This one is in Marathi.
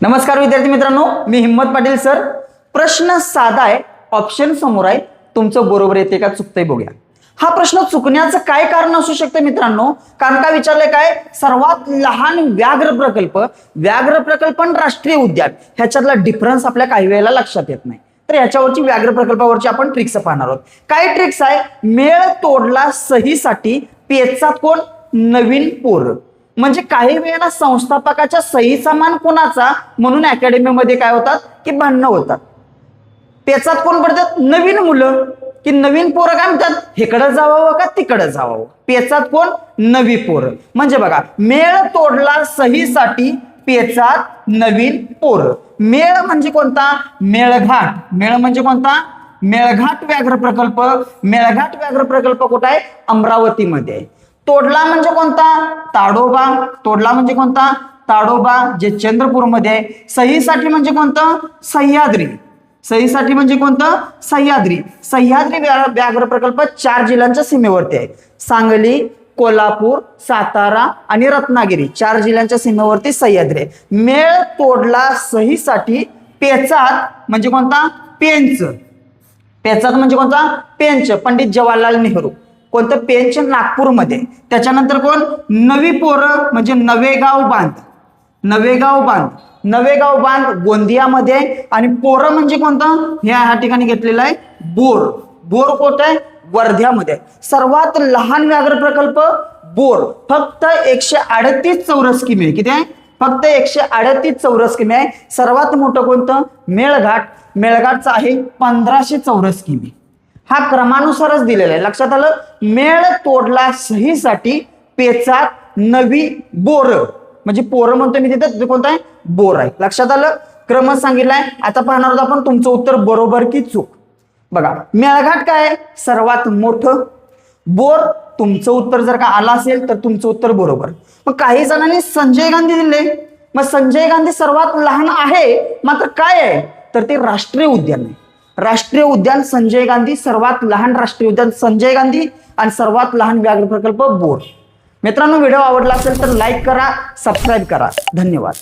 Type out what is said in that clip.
नमस्कार विद्यार्थी मित्रांनो, मी हिम्मत पाटील सर. प्रश्न साधा आहे, ऑप्शन समोर आहे. तुमचं बरोबर येते का चुकतंय बघूया. हा प्रश्न चुकण्याचं काय कारण असू शकतं मित्रांनो? कारण का विचारलंय काय? सर्वात लहान व्याघ्र प्रकल्प आणि राष्ट्रीय उद्यान ह्याच्यातला डिफरन्स आपल्या काही वेळेला लक्षात येत नाही. तर ह्याच्यावरची व्याघ्र प्रकल्पावरची आपण ट्रिक्स पाहणार आहोत. काय ट्रिक्स आहे? मेळ तोडला सहीसाठी पेचात कोण? नवीन पोर. म्हणजे काही वेळेला संस्थापकाच्या सहीचा मान कोणाचा म्हणून अकॅडमीमध्ये काय होतात की भांडणं होतात. पेचात कोण पडतात? नवीन मुलं. की नवीन पोरं काय म्हणतात इकडं जावावं का तिकडं जावावं. पेचात कोण? नवी पोरं. म्हणजे बघा, मेळ तोडला सहीसाठी पेचात नवीन पोरं. मेळ म्हणजे कोणता? मेळघाट. मेळ म्हणजे कोणता? मेळघाट व्याघ्र प्रकल्प. मेळघाट व्याघ्र प्रकल्प कुठं आहे? अमरावतीमध्ये आहे. तोडला म्हणजे कोणता? ताडोबा. तोडला म्हणजे कोणता? ताडोबा, जे चंद्रपूरमध्ये आहे. सहीसाठी म्हणजे कोणतं? सह्याद्री. सहीसाठी म्हणजे कोणतं? सह्याद्री. सह्याद्री व्याघ्र प्रकल्प 4 जिल्ह्यांच्या सीमेवरती आहे. सांगली, कोल्हापूर, सातारा आणि रत्नागिरी 4 जिल्ह्यांच्या सीमेवरती सह्याद्री आहे. मेळ तोडला सहीसाठी पेचात म्हणजे कोणता? पेंच. पेचात म्हणजे कोणता? पेंच. पंडित जवाहरलाल नेहरू. कोणतं? पेंच, नागपूरमध्ये. त्याच्यानंतर कोण? नवी पोरं म्हणजे नवेगाव बांध. नवेगाव बांध. नवेगाव बांध गोंदियामध्ये. आणि पोरं म्हणजे कोणतं? ह्या ठिकाणी घेतलेलं आहे बोर. बोर कुठे आहे? वर्ध्यामध्ये. सर्वात लहान व्याघ्र प्रकल्प बोर. फक्त 138 चौरस किमी आहे. किती आहे? फक्त 138 चौरस किमी आहे. सर्वात मोठं कोणतं? मेळघाट. मेळघाटचं आहे 1500 चौरस किमी. हा क्रमानुसारच दिलेला आहे. लक्षात आलं? मेळ तोडला सहीसाठी पेचात नवी बोर. म्हणजे पोरं म्हणतो मी तिथं, कोणतं आहे? बोर आहे. लक्षात आलं? क्रमच सांगितलाय. आता पाहणार आहोत आपण तुमचं उत्तर बरोबर की चूक. बघा, मेळघाट काय आहे? सर्वात मोठं. बोर तुमचं उत्तर जर का आलं असेल तर तुमचं उत्तर बरोबर. मग काही जणांनी संजय गांधी दिले. मग संजय गांधी सर्वात लहान आहे, मात्र काय आहे? तर ते राष्ट्रीय उद्यान आहे. राष्ट्रीय उद्यान संजय गांधी. सर्वात लहान राष्ट्रीय उद्यान संजय गांधी आणि सर्वात लहान व्याघ्र प्रकल्प बोर. मित्रांनो, व्हिडिओ आवडला असेल तर लाईक करा, सबस्क्राईब करा. धन्यवाद.